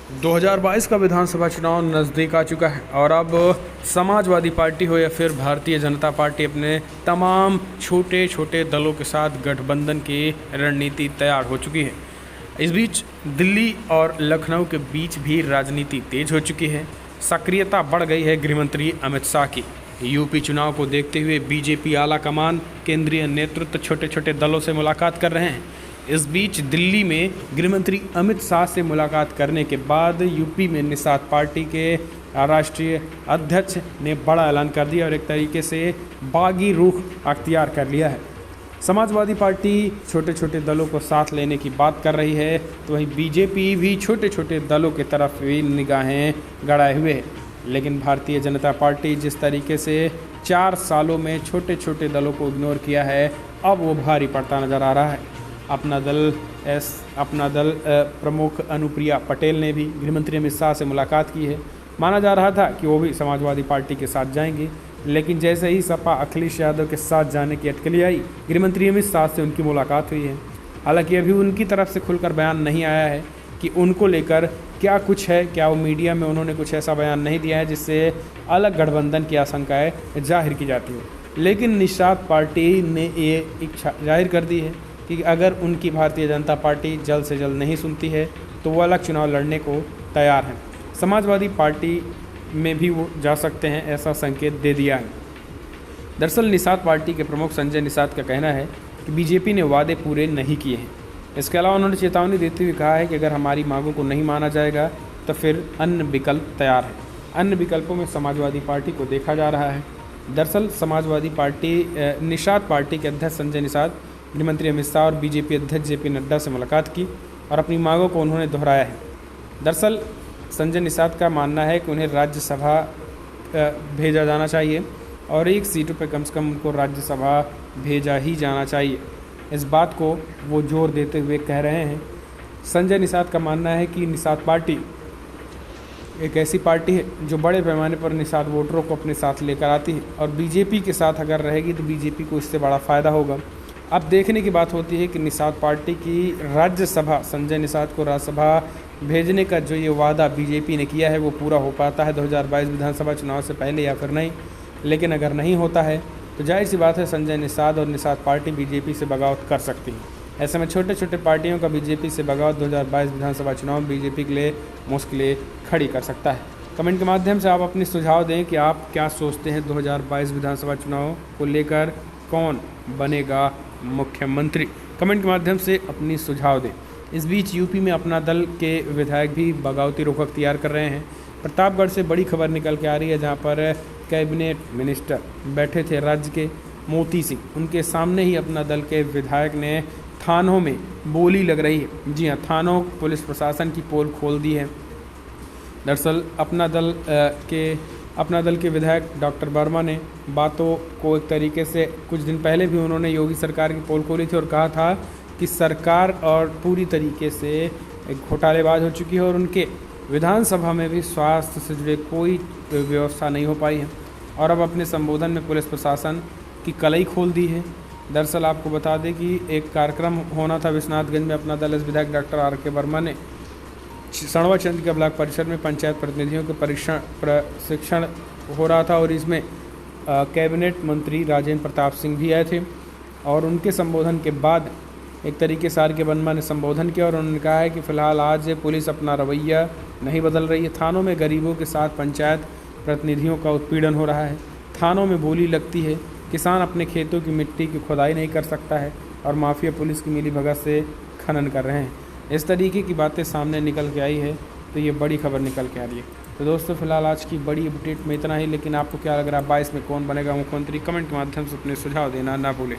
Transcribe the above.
2022 का विधानसभा चुनाव नज़दीक आ चुका है और अब समाजवादी पार्टी हो या फिर भारतीय जनता पार्टी अपने तमाम छोटे छोटे दलों के साथ गठबंधन की रणनीति तैयार हो चुकी है। इस बीच दिल्ली और लखनऊ के बीच भी राजनीति तेज हो चुकी है। सक्रियता बढ़ गई है गृहमंत्री अमित शाह की। यूपी चुनाव को देखते हुए बीजेपी आला कमान, केंद्रीय नेतृत्व छोटे छोटे दलों से मुलाकात कर रहे हैं। इस बीच दिल्ली में गृहमंत्री अमित शाह से मुलाकात करने के बाद यूपी में निषाद पार्टी के राष्ट्रीय अध्यक्ष ने बड़ा ऐलान कर दिया और एक तरीके से बागी रुख अख्तियार कर लिया है। समाजवादी पार्टी छोटे छोटे दलों को साथ लेने की बात कर रही है, तो वहीं बीजेपी भी छोटे छोटे दलों की तरफ भी निगाहें गड़ाए हुए है। लेकिन भारतीय जनता पार्टी जिस तरीके से 4 सालों में छोटे छोटे दलों को इग्नोर किया है, अब वो भारी पड़ता नज़र आ रहा है। अपना दल प्रमुख अनुप्रिया पटेल ने भी गृहमंत्री अमित शाह से मुलाकात की है। माना जा रहा था कि वो भी समाजवादी पार्टी के साथ जाएंगे, लेकिन जैसे ही सपा अखिलेश यादव के साथ जाने की अटकली आई, गृहमंत्री अमित शाह से उनकी मुलाकात हुई है। हालांकि अभी उनकी तरफ से खुलकर बयान नहीं आया है कि उनको लेकर क्या कुछ है, क्या वो मीडिया में उन्होंने कुछ ऐसा बयान नहीं दिया है जिससे अलग गठबंधन की आशंकाएँ जाहिर की जाती हो। लेकिन निषाद पार्टी ने ये इच्छा जाहिर कर दी है कि अगर उनकी भारतीय जनता पार्टी जल्द से जल्द नहीं सुनती है तो वो अलग चुनाव लड़ने को तैयार हैं। समाजवादी पार्टी में भी वो जा सकते हैं, ऐसा संकेत दे दिया है। दरअसल निषाद पार्टी के प्रमुख संजय निषाद का कहना है कि बीजेपी ने वादे पूरे नहीं किए हैं। इसके अलावा उन्होंने चेतावनी देते हुए कहा है कि अगर हमारी मांगों को नहीं माना जाएगा तो फिर अन्य विकल्प तैयार है। अन्य विकल्पों में समाजवादी पार्टी को देखा जा रहा है। दरअसल समाजवादी पार्टी निषाद पार्टी के अध्यक्ष संजय निषाद गृहमंत्री अमित शाह और बीजेपी अध्यक्ष जेपी नड्डा से मुलाकात की और अपनी मांगों को उन्होंने दोहराया है। दरअसल संजय निषाद का मानना है कि उन्हें राज्यसभा भेजा जाना चाहिए और 1 सीटों पर कम से कम उनको राज्यसभा भेजा ही जाना चाहिए। इस बात को वो जोर देते हुए कह रहे हैं। संजय निषाद का मानना है कि निषाद पार्टी एक ऐसी पार्टी है जो बड़े पैमाने पर निषाद वोटरों को अपने साथ लेकर आती है और बीजेपी के साथ अगर रहेगी तो बीजेपी को इससे बड़ा फ़ायदा होगा। अब देखने की बात होती है कि निषाद पार्टी की राज्यसभा, संजय निषाद को राज्यसभा भेजने का जो ये वादा बीजेपी ने किया है वो पूरा हो पाता है 2022 विधानसभा चुनाव से पहले या फिर नहीं। लेकिन अगर नहीं होता है तो जाहिर सी बात है संजय निषाद और निषाद पार्टी बीजेपी से बगावत कर सकती है। ऐसे में छोटे छोटे पार्टियों का बीजेपी से बगावत 2022 विधानसभा चुनाव में बीजेपी के लिए मुश्किलें खड़ी कर सकता है। कमेंट के माध्यम से आप अपनी सुझाव दें कि आप क्या सोचते हैं 2022 विधानसभा चुनाव को लेकर कौन बनेगा मुख्यमंत्री। कमेंट के माध्यम से अपनी सुझाव दें। इस बीच यूपी में अपना दल के विधायक भी बगावती रुख अख्तियार कर रहे हैं। प्रतापगढ़ से बड़ी खबर निकल के आ रही है, जहां पर कैबिनेट मिनिस्टर बैठे थे राज्य के मोती सिंह। उनके सामने ही अपना दल के विधायक ने थानों में बोली लग रही है। जी हाँ, थानों पुलिस प्रशासन की पोल खोल दी है। दरअसल अपना दल के विधायक डॉक्टर वर्मा ने बातों को एक तरीके से कुछ दिन पहले भी उन्होंने योगी सरकार की पोल खोली थी और कहा था कि सरकार और पूरी तरीके से एक घोटालेबाज हो चुकी है और उनके विधानसभा में भी स्वास्थ्य से जुड़े कोई व्यवस्था नहीं हो पाई है और अब अपने संबोधन में पुलिस प्रशासन की कलई खोल दी है। दरअसल आपको बता दें कि एक कार्यक्रम होना था विश्वनाथगंज में। अपना दल विधायक डॉक्टर R.K. वर्मा ने सणवा चंद्रिका ब्लॉक परिषद में पंचायत प्रतिनिधियों के प्रशिक्षण हो रहा था और इसमें कैबिनेट मंत्री राजेंद्र प्रताप सिंह भी आए थे और उनके संबोधन के बाद एक तरीके से R.K. वर्मा ने संबोधन किया और उन्होंने कहा है कि फ़िलहाल आज पुलिस अपना रवैया नहीं बदल रही है। थानों में गरीबों के साथ पंचायत प्रतिनिधियों का उत्पीड़न हो रहा है। थानों में बोली लगती है, किसान अपने खेतों की मिट्टी की खुदाई नहीं कर सकता है और माफिया पुलिस की मिलीभगत से खनन कर रहे हैं। इस तरीके की बातें सामने निकल के आई है, तो ये बड़ी खबर निकल के आ रही है। तो दोस्तों फिलहाल आज की बड़ी अपडेट में इतना ही। लेकिन आपको क्या लग रहा है 22 में कौन बनेगा मुख्यमंत्री? कमेंट के माध्यम से अपने सुझाव देना ना भूलें।